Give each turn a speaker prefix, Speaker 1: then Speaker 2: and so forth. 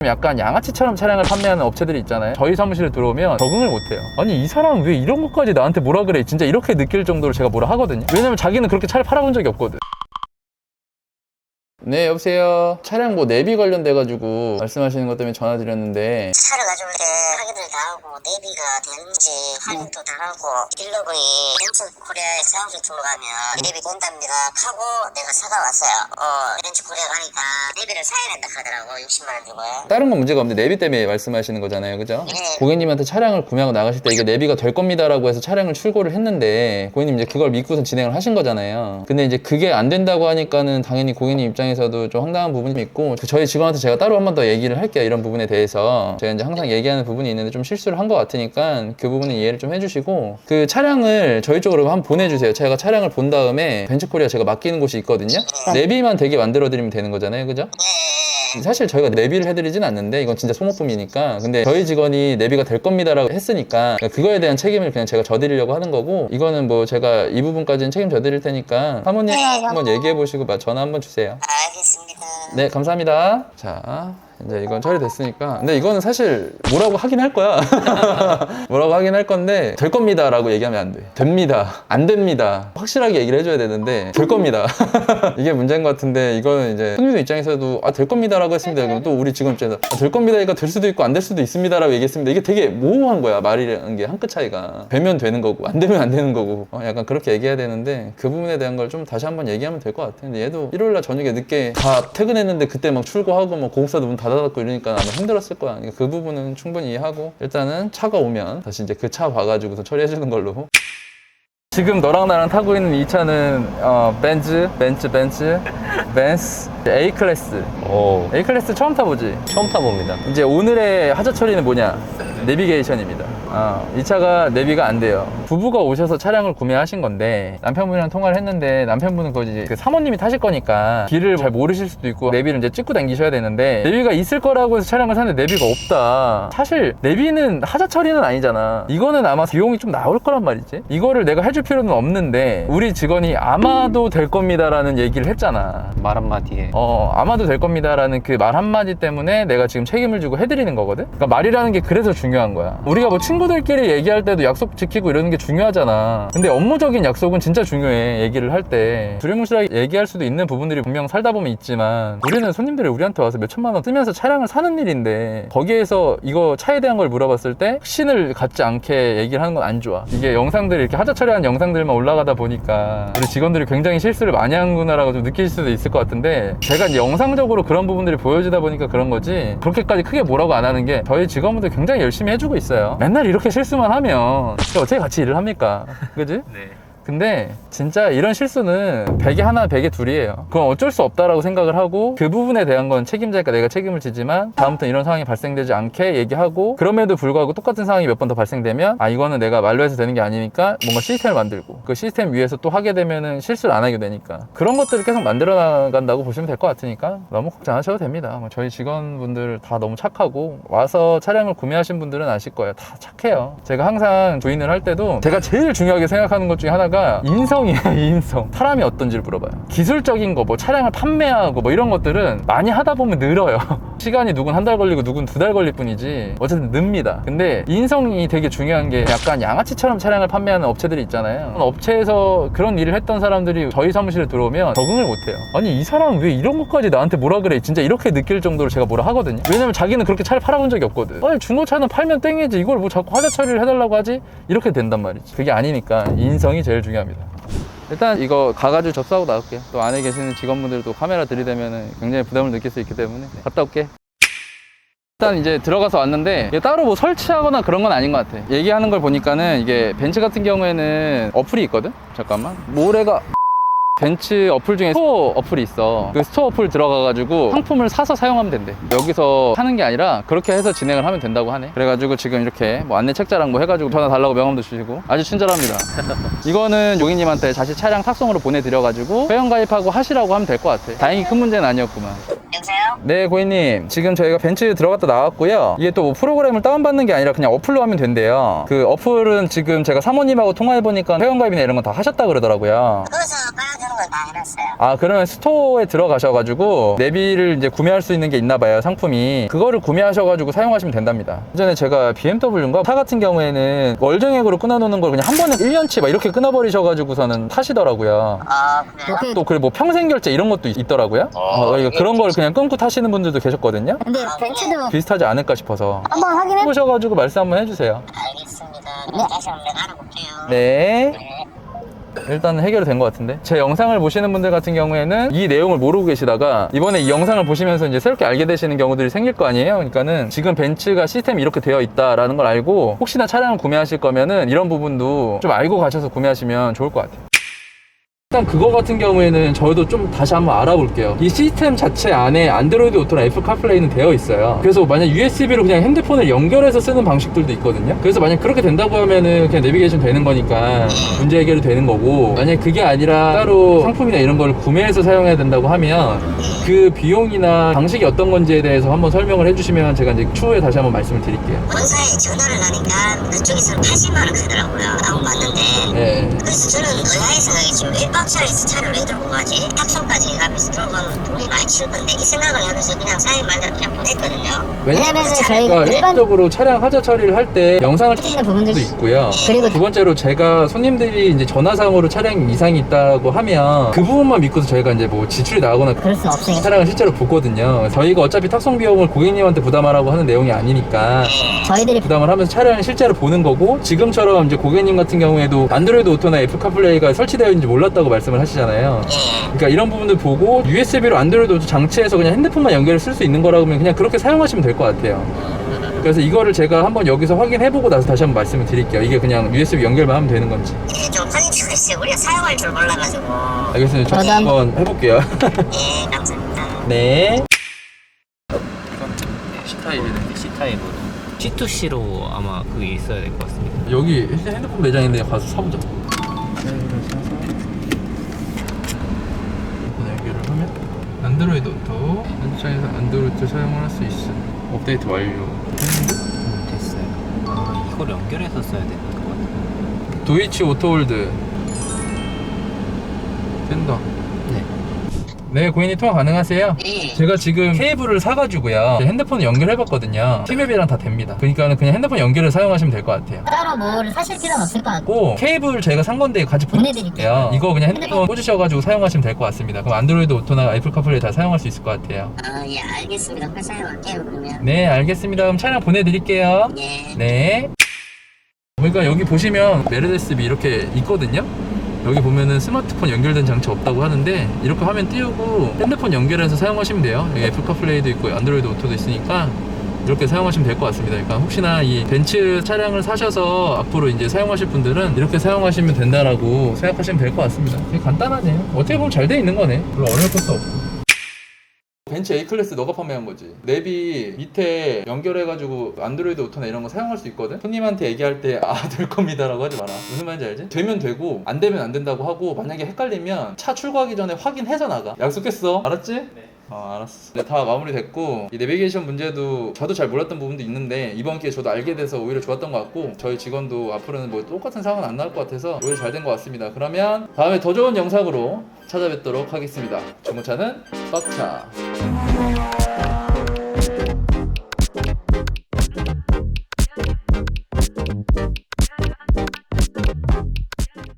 Speaker 1: 약간 양아치처럼 차량을 판매하는 업체들이 있잖아요. 저희 사무실에 들어오면 적응을 못해요. 아니 이 사람 왜 이런 것까지 나한테 뭐라 그래, 진짜 이렇게 느낄 정도로 제가 뭐라 하거든요. 왜냐면 자기는 그렇게 차를 팔아본 적이 없거든. 네, 여보세요. 차량 뭐 내비 관련돼가지고 말씀하시는 것 때문에 전화 드렸는데,
Speaker 2: 차를 가져올 때 확인을 다 하고 내비가 되는지 확인도 다 하고 딜러분이 벤츠 코리아에 사무실 들어가면 내비 된답니다 하고 내가 사다 왔어요. 벤츠 코리아 가니까 내비를 사야 된다 하더라고. 60만 원 주고요.
Speaker 1: 다른 건 문제가 없는데 내비 때문에 말씀하시는 거잖아요, 그죠?
Speaker 2: 네.
Speaker 1: 고객님한테 차량을 구매하고 나가실 때 이게 내비가 될 겁니다라고 해서 차량을 출고를 했는데, 고객님 이제 그걸 믿고선 진행을 하신 거잖아요. 근데 이제 그게 안 된다고 하니까는 당연히 고객님 입장에서도 좀 황당한 부분이 있고, 저희 직원한테 제가 따로 한 번 더 얘기를 할게요. 이런 부분에 대해서 제가 이제 항상 얘기하는 부분이 있는데 좀 실수를 한 것 같으니까 그 부분은 이해를 좀 해주시고, 그 차량을 저희 쪽으로 한번 보내주세요. 제가 차량을 본 다음에 벤츠코리아 제가 맡기는 곳이 있거든요. 내비만 되게 만들어드리면 되는 거잖아요, 그죠? 사실 저희가 내비를 해드리진 않는데 이건 진짜 소모품이니까, 근데 저희 직원이 내비가 될 겁니다라고 했으니까 그거에 대한 책임을 그냥 제가 져드리려고 하는 거고, 이거는 뭐 제가 이 부분까지는 책임져 드릴 테니까 사모님 한번 얘기해 보시고 전화 한번 주세요.
Speaker 2: 알겠습니다.
Speaker 1: 네, 감사합니다. 자, 이제 이건 처리됐으니까. 근데 이거는 사실 뭐라고 하긴 할 거야. 뭐라고 하긴 할 건데, 될 겁니다 라고 얘기하면 안 돼. 됩니다, 안 됩니다 확실하게 얘기를 해줘야 되는데, 될 겁니다 이게 문제인 것 같은데, 이거는 이제 손님들 입장에서도 될 겁니다 라고 했습니다. 그럼 또 우리 직원 입장에서 될 겁니다니까 될 수도 있고 안 될 수도 있습니다 라고 얘기했습니다. 이게 되게 모호한 거야. 말이라는 게 한 끗 차이가. 되면 되는 거고 안 되면 안 되는 거고, 약간 그렇게 얘기해야 되는데, 그 부분에 대한 걸 좀 다시 한번 얘기하면 될 것 같아. 근데 얘도 일요일날 저녁에 늦게 다 퇴근했는데 그때 막 출고하고 뭐 공사도 문 닫아닫고 이러니까 아마 힘들었을 거야. 그러니까 그 부분은 충분히 이해하고, 일단은 차가 오면 다시 이제 그 차 봐가지고서 처리해주는 걸로. 지금 너랑 나랑 타고 있는 이 차는 벤츠 A클래스. A클래스 처음 타보지?
Speaker 3: 처음 타봅니다.
Speaker 1: 이제 오늘의 하자 처리는 뭐냐? 내비게이션입니다. 이 차가 내비가 안 돼요. 부부가 오셔서 차량을 구매하신 건데, 남편분이랑 통화를 했는데 남편분은 이제 그 사모님이 타실 거니까 길을 잘 모르실 수도 있고 내비를 이제 찍고 다니셔야 되는데, 내비가 있을 거라고 해서 차량을 샀는데 내비가 없다. 사실 내비는 하자 처리는 아니잖아. 이거는 아마 비용이 좀 나올 거란 말이지. 이거를 내가 해줄 필요는 없는데, 우리 직원이 아마도 될 겁니다라는 얘기를 했잖아.
Speaker 3: 말 한마디에.
Speaker 1: 아마도 될 겁니다라는 그 말 한마디 때문에 내가 지금 책임을 지고 해드리는 거거든. 그러니까 말이라는 게 그래서 중요한 거야. 우리가 뭐 친구들끼리 얘기할 때도 약속 지키고 이러는 게 중요하잖아. 근데 업무적인 약속은 진짜 중요해. 얘기를 할 때 두리뭉실하게 얘기할 수도 있는 부분들이 분명 살다 보면 있지만, 우리는 손님들이 우리한테 와서 몇 천만 원 쓰면서 차량을 사는 일인데, 거기에서 이거 차에 대한 걸 물어봤을 때 확신을 갖지 않게 얘기를 하는 건 안 좋아. 이게 영상들이 이렇게 하자 처리한 영상들만 올라가다 보니까 우리 직원들이 굉장히 실수를 많이 하는구나라고 좀 느낄 수도 있을 것 같은데, 제가 이제 영상적으로 그런 부분들이 보여지다 보니까 그런 거지, 그렇게까지 크게 뭐라고 안 하는 게, 저희 직원분들 굉장히 열심히 해주고 있어요. 맨날 이렇게 실수만 하면 어떻게 같이 일을 합니까? 그지?
Speaker 3: 네.
Speaker 1: 근데 진짜 이런 실수는 100에 하나 100에 둘이에요. 그건 어쩔 수 없다라고 생각을 하고, 그 부분에 대한 건 책임자니까 내가 책임을 지지만, 다음부터 이런 상황이 발생되지 않게 얘기하고, 그럼에도 불구하고 똑같은 상황이 몇 번 더 발생되면 이거는 내가 말로 해서 되는 게 아니니까 뭔가 시스템을 만들고, 그 시스템 위에서 또 하게 되면은 실수를 안 하게 되니까, 그런 것들을 계속 만들어 나간다고 보시면 될 것 같으니까 너무 걱정 안 하셔도 됩니다. 저희 직원분들 다 너무 착하고, 와서 차량을 구매하신 분들은 아실 거예요. 다 착해요. 제가 항상 조인을 할 때도 제가 제일 중요하게 생각하는 것 중에 하나가 인성이에요. 인성. 사람이 어떤지를 물어봐요. 기술적인 거, 뭐 차량을 판매하고 뭐 이런 것들은 많이 하다 보면 늘어요. 시간이 누군 한 달 걸리고 누군 2달 걸릴 뿐이지 어쨌든 늡니다. 근데 인성이 되게 중요한 게, 약간 양아치처럼 차량을 판매하는 업체들이 있잖아요. 업체에서 그런 일을 했던 사람들이 저희 사무실에 들어오면 적응을 못해요. 아니 이 사람 왜 이런 것까지 나한테 뭐라 그래, 진짜 이렇게 느낄 정도로 제가 뭐라 하거든요. 왜냐면 자기는 그렇게 차를 팔아본 적이 없거든. 아니 중고차는 팔면 땡이지, 이걸 뭐 자꾸 하자 처리를 해달라고 하지? 이렇게 된단 말이지. 그게 아니니까 인성이 제일 중요합니다. 일단 이거 가가지고 접수하고 나올게요. 또 안에 계시는 직원분들도 카메라 들이대면 굉장히 부담을 느낄 수 있기 때문에 갔다 올게. 일단 이제 들어가서 왔는데, 이게 따로 뭐 설치하거나 그런 건 아닌 것 같아. 얘기하는 걸 보니까는 이게 벤츠 같은 경우에는 어플이 있거든? 잠깐만. 모래가 벤츠 어플 중에 스토어 어플이 있어. 그 스토어 어플 들어가가지고 상품을 사서 사용하면 된대. 여기서 사는 게 아니라 그렇게 해서 진행을 하면 된다고 하네. 그래가지고 지금 이렇게 뭐 안내 책자랑 뭐 해가지고 전화 달라고 명함도 주시고 아주 친절합니다. 이거는 고객님한테 다시 차량 탁송으로 보내드려가지고 회원가입하고 하시라고 하면 될 것 같아. 다행히 큰 문제는 아니었구만.
Speaker 2: 여보세요?
Speaker 1: 네, 고객님. 지금 저희가 벤츠 들어갔다 나왔고요. 이게 또 뭐 프로그램을 다운받는 게 아니라 그냥 어플로 하면 된대요. 그 어플은 지금 제가 사모님하고 통화해보니까 회원가입이나 이런 거 다 하셨다 그러더라고요.
Speaker 2: 그래서 봐야 되는 거 건 다 해놨어요.
Speaker 1: 아, 그러면 스토어에 들어가셔가지고 내비를 이제 구매할 수 있는 게 있나 봐요, 상품이. 그거를 구매하셔가지고 사용하시면 된답니다. 예전에 제가 BMW인가? 차 같은 경우에는 월정액으로 끊어놓는 걸 그냥 한 번에 1년치 막 이렇게 끊어버리셔가지고서는 타시더라고요.
Speaker 2: 아, 그래요?
Speaker 1: 또 그리고 뭐 평생 결제 이런 것도 있더라고요. 그런 걸 그냥 끊고 타시는 분들도 계셨거든요.
Speaker 3: 근데 벤츠도
Speaker 1: 비슷하지 않을까 싶어서
Speaker 3: 한번 확인해.
Speaker 1: 해보셔가지고 말씀 한번 해주세요.
Speaker 2: 알겠습니다. 다시 한번 내가 알아볼게요.
Speaker 1: 네.
Speaker 2: 네.
Speaker 1: 일단 해결이 된 것 같은데, 제 영상을 보시는 분들 같은 경우에는 이 내용을 모르고 계시다가 이번에 이 영상을 보시면서 이제 새롭게 알게 되시는 경우들이 생길 거 아니에요. 그러니까는 지금 벤츠가 시스템이 이렇게 되어 있다라는 걸 알고 혹시나 차량을 구매하실 거면은 이런 부분도 좀 알고 가셔서 구매하시면 좋을 것 같아요. 일단 그거 같은 경우에는 저도 좀 다시 한번 알아볼게요. 이 시스템 자체 안에 안드로이드 오토나 애플 카플레이는 되어 있어요. 그래서 만약 USB로 그냥 핸드폰을 연결해서 쓰는 방식들도 있거든요. 그래서 만약 그렇게 된다고 하면은 그냥 내비게이션 되는 거니까 문제 해결이 되는 거고, 만약 그게 아니라 따로 상품이나 이런 걸 구매해서 사용해야 된다고 하면 그 비용이나 방식이 어떤 건지에 대해서 한번 설명을 해주시면 제가 이제 추후에 다시 한번 말씀을 드릴게요.
Speaker 2: 본사에 전화를 하니까 그쪽에서 80만 원 주더라고요. 다운받는데.
Speaker 1: 네.
Speaker 2: 그래서 저는 의아의 생각이 지금 1박차에서 차를 왜 들고 가지? 탁송까지 가면서 들어가면 돈이 많이 칠 건데 이 생각을 하면서 그냥 사인 말대로 그냥 보냈거든요.
Speaker 3: 왜냐면 저희가
Speaker 1: 그러니까
Speaker 3: 일반
Speaker 1: 일반적으로 차량 하자 처리를 할 때 영상을
Speaker 3: 찍는 부분도
Speaker 1: 찍는 있고요.
Speaker 3: 그리고
Speaker 1: 두 번째로 제가 손님들이 이제 전화상으로 차량 이상이 있다고 하면 그 부분만 믿고서 저희가 이제 뭐 지출이 나거나
Speaker 3: 그럴 수 없으니까
Speaker 1: 차량을 실제로 보거든요. 저희가 어차피 탁송 비용을 고객님한테 부담하라고 하는 내용이 아니니까
Speaker 3: 저희들이
Speaker 1: 부담을 하면서 차량을 실제로 보는 거고, 지금처럼 이제 고객님 같은 경우에도 안드로이드 오토나 애플 카플레이가 설치되어 있는지 몰랐다고 말씀을 하시잖아요. 그러니까 이런 부분들 보고 USB로 안드로이드 오토 장치에서 그냥 핸드폰만 연결을 쓸 수 있는 거라고 하면 그냥 그렇게 사용하시면 될 것 같아요. 그래서 이거를 제가 한번 여기서 확인해보고 나서 다시 한번 말씀을 드릴게요. 이게 그냥 USB 연결만 하면 되는 건지.
Speaker 2: 이게 좀 확인치가 있어요. 우리가 사용할 줄 몰라가지고.
Speaker 1: 알겠습니다. 저
Speaker 3: 저도
Speaker 1: 한번 해볼게요.
Speaker 2: 예, 감사합니다.
Speaker 1: 네.
Speaker 4: C타입이네. C타입으로 C2C로 아마 그게 있어야 될 것 같습니다.
Speaker 1: 여기 핸드폰 매장인데 가서 사보자. 연결을 하면 안드로이드 오토 현장에서 안드로이드 사용을 할 수 있어. 업데이트 완료.
Speaker 4: 됐어요. 아, 이걸 연결해서 써야 되는 것 같아요.
Speaker 1: 도이치 오토홀드 된다.
Speaker 4: 네.
Speaker 1: 네, 고객님 통화 가능하세요?
Speaker 2: 네.
Speaker 1: 제가 지금 케이블을 사가지고요, 핸드폰을 연결해봤거든요. 티맵이랑 다 됩니다. 그러니까 그냥 핸드폰 연결을 사용하시면 될 것 같아요.
Speaker 3: 따로 뭐를 사실 필요는 없을 것 같고
Speaker 1: 고 케이블 제가 산 건데 같이
Speaker 3: 보내드릴게요.
Speaker 1: 이거 그냥 핸드폰 꽂으셔가지고 사용하시면 될 것 같습니다. 그럼 안드로이드 오토나 애플 카플레이 다 사용할 수 있을 것 같아요.
Speaker 2: 아, 예, 알겠습니다. 빨리 사용할게요, 그러면.
Speaker 1: 네, 알겠습니다. 그럼 차량 보내드릴게요.
Speaker 2: 예.
Speaker 1: 네. 그러니까 여기 보시면 메르세데스비 이렇게 있거든요. 여기 보면은 스마트폰 연결된 장치 없다고 하는데 이렇게 화면 띄우고 핸드폰 연결해서 사용하시면 돼요. 여기 애플 카플레이도 있고 안드로이드 오토도 있으니까 이렇게 사용하시면 될 것 같습니다. 그러니까 혹시나 이 벤츠 차량을 사셔서 앞으로 이제 사용하실 분들은 이렇게 사용하시면 된다라고 생각하시면 될 것 같습니다. 되게 간단하네요. 어떻게 보면 잘 돼 있는 거네. 별로 어려울 것도 없고. 벤츠 A클래스 너가 판매한 거지. 내비 밑에 연결해가지고 안드로이드 오토나 이런 거 사용할 수 있거든. 손님한테 얘기할 때 아, 될 겁니다 라고 하지 마라. 무슨 말인지 알지? 되면 되고 안 되면 안 된다고 하고, 만약에 헷갈리면 차 출고하기 전에 확인해서 나가. 약속했어. 알았지? 네. 알았어. 네, 다 마무리됐고, 이 내비게이션 문제도 저도 잘 몰랐던 부분도 있는데 이번 기회에 저도 알게 돼서 오히려 좋았던 것 같고, 저희 직원도 앞으로는 뭐 똑같은 상황은 안 나올 것 같아서 오히려 잘 된 것 같습니다. 그러면 다음에 더 좋은 영상으로 찾아뵙도록 하겠습니다. 중고차는 빡차.